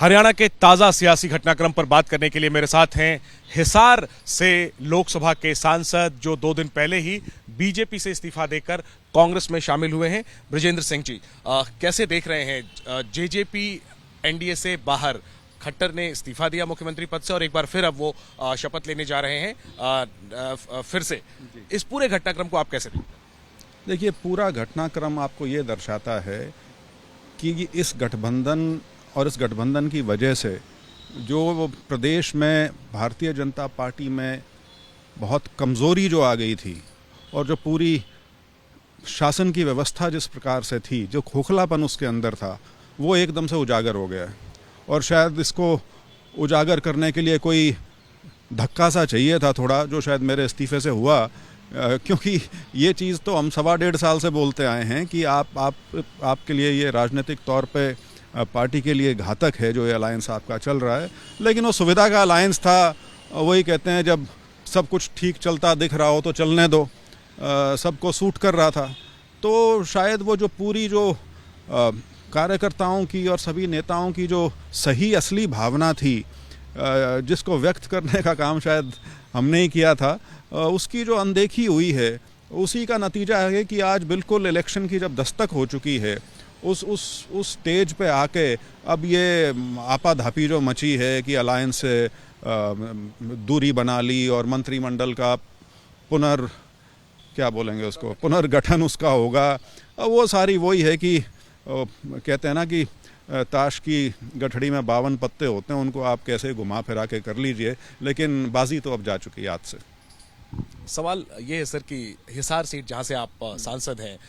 हरियाणा के ताजा सियासी घटनाक्रम पर बात करने के लिए मेरे साथ हैं हिसार से लोकसभा के सांसद जो 2 दिन पहले ही बीजेपी से इस्तीफा देकर कांग्रेस में शामिल हुए हैं, बृजेंद्र सिंह जी। कैसे देख रहे हैं जेजेपी एनडीए से बाहर, खट्टर ने इस्तीफा दिया मुख्यमंत्री पद से और एक बार फिर अब वो शपथ लेने जा रहे हैं फिर से। इस पूरे घटनाक्रम को आप कैसे देखते हैं? देखिए, पूरा घटनाक्रम आपको ये दर्शाता है कि इस गठबंधन और इस गठबंधन की वजह से जो प्रदेश में भारतीय जनता पार्टी में बहुत कमज़ोरी जो आ गई थी और जो पूरी शासन की व्यवस्था जिस प्रकार से थी, जो खोखलापन उसके अंदर था, वो एकदम से उजागर हो गया है। और शायद इसको उजागर करने के लिए कोई धक्का सा चाहिए था थोड़ा, जो शायद मेरे इस्तीफे से हुआ, क्योंकि ये चीज़ तो हम 1.25 साल से बोलते आए हैं कि आपके लिए ये राजनीतिक तौर पे पार्टी के लिए घातक है जो ये अलायंस आपका चल रहा है। लेकिन वो सुविधा का अलायंस था, वही कहते हैं जब सब कुछ ठीक चलता दिख रहा हो तो चलने दो, सबको सूट कर रहा था। तो शायद वो जो पूरी जो कार्यकर्ताओं की और सभी नेताओं की जो सही असली भावना थी, जिसको व्यक्त करने का काम शायद हमने ही किया था, उसकी जो अनदेखी हुई है, उसी का नतीजा है कि आज बिल्कुल इलेक्शन की जब दस्तक हो चुकी है, उस स्टेज पे आके अब ये आपाधापी जो मची है कि अलायंस से दूरी बना ली और मंत्रिमंडल का पुनर्गठन उसका होगा। वो सारी वही है कि कहते हैं ना कि ताश की गठड़ी में 52 पत्ते होते हैं, उनको आप कैसे घुमा फिरा के कर लीजिए, लेकिन बाजी तो अब जा चुकी है हाथ से। सवाल ये है सर कि हिसार सीट जहां से आप सांसद हैं,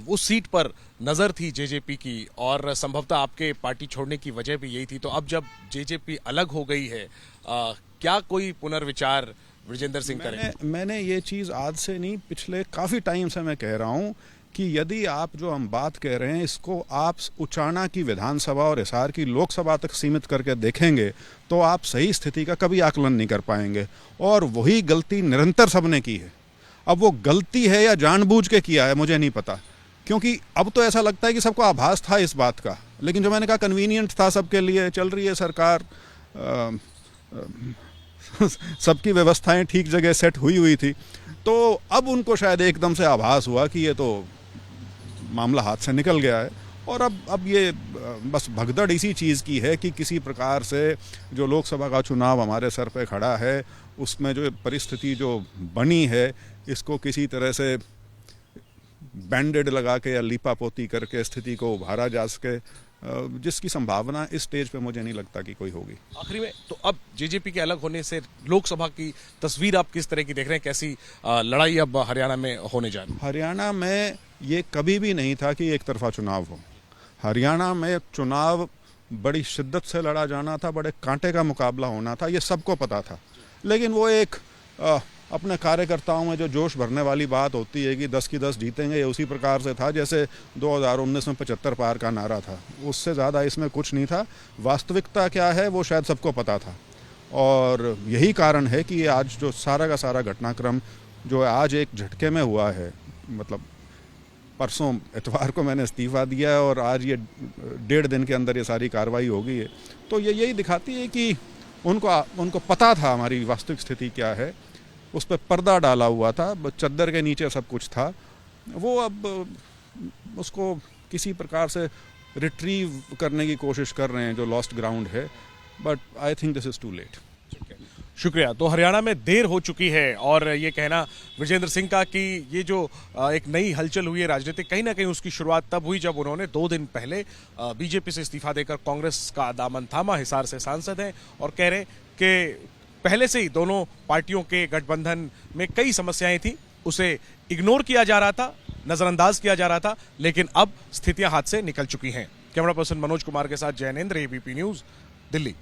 उस सीट पर नजर थी जेजेपी की और संभवतः आपके पार्टी छोड़ने की वजह भी यही थी। तो अब जब जेजेपी अलग हो गई है, क्या कोई पुनर्विचार बृजेंद्र सिंह करें? मैंने ये चीज़ आज से नहीं, पिछले काफ़ी टाइम से मैं कह रहा हूँ कि यदि आप जो हम बात कह रहे हैं इसको आप उचाना की विधानसभा और हिसार की लोकसभा तक सीमित करके देखेंगे तो आप सही स्थिति का कभी आकलन नहीं कर पाएंगे। और वही गलती निरंतर सबने की है। अब वो गलती है या जानबूझ के किया है मुझे नहीं पता, क्योंकि अब तो ऐसा लगता है कि सबको आभास था इस बात का, लेकिन जो मैंने कहा कन्वीनियंट था सबके लिए, चल रही है सरकार, सबकी व्यवस्थाएं ठीक जगह सेट हुई थी, तो अब उनको शायद एकदम से आभास हुआ कि ये तो मामला हाथ से निकल गया है। और अब ये बस भगदड़ इसी चीज़ की है कि किसी प्रकार से जो लोकसभा का चुनाव हमारे सर पे खड़ा है, उसमें जो परिस्थिति जो बनी है, इसको किसी तरह से बैंडेड लगा के या लीपापोती करके स्थिति को उभारा जा सके, जिसकी संभावना इस स्टेज पे मुझे नहीं लगता कि कोई होगी। आखिरी में तो अब जेजेपी के अलग होने से लोकसभा की तस्वीर आप किस तरह की देख रहे हैं? कैसी लड़ाई अब हरियाणा में होने जा रही है? हरियाणा में ये कभी भी नहीं था कि एक तरफा चुनाव हो। हरियाणा में चुनाव बड़ी शिद्दत से लड़ा जाना था, बड़े कांटे का मुकाबला होना था, ये सबको पता था। लेकिन वो एक अपने कार्यकर्ताओं में जो जोश भरने वाली बात होती है कि 10 की 10 जीतेंगे, ये उसी प्रकार से था जैसे 2019 में 75 पार का नारा था। उससे ज़्यादा इसमें कुछ नहीं था। वास्तविकता क्या है वो शायद सबको पता था, और यही कारण है कि ये आज जो सारा का सारा घटनाक्रम जो आज एक झटके में हुआ है, मतलब परसों इतवार को मैंने इस्तीफा दिया और आज ये 1.5 दिन के अंदर ये सारी कार्रवाई हो गई है, तो ये यही दिखाती है कि उनको पता था हमारी वास्तविक स्थिति क्या है। उस पर पर्दा डाला हुआ था, चद्दर के नीचे सब कुछ था। वो अब उसको किसी प्रकार से रिट्रीव करने की कोशिश कर रहे हैं, जो लॉस्ट ग्राउंड है, but I think this is too late. शुक्रिया। तो हरियाणा में देर हो चुकी है और ये कहना बृजेंद्र सिंह का कि ये जो एक नई हलचल हुई है राजनीतिक, कहीं ना कहीं उसकी शुरुआत तब हुई जब उन्होंने 2 दिन पहले बीजेपी से इस्तीफा देकर कांग्रेस का दामन थामा। हिसार से सांसद हैं और कह रहे कि पहले से ही दोनों पार्टियों के गठबंधन में कई समस्याएं थी, उसे इग्नोर किया जा रहा था, नजरअंदाज किया जा रहा था, लेकिन अब स्थितियां हाथ से निकल चुकी हैं। कैमरा पर्सन मनोज कुमार के साथ जैनेंद्र, एबीपी न्यूज, दिल्ली।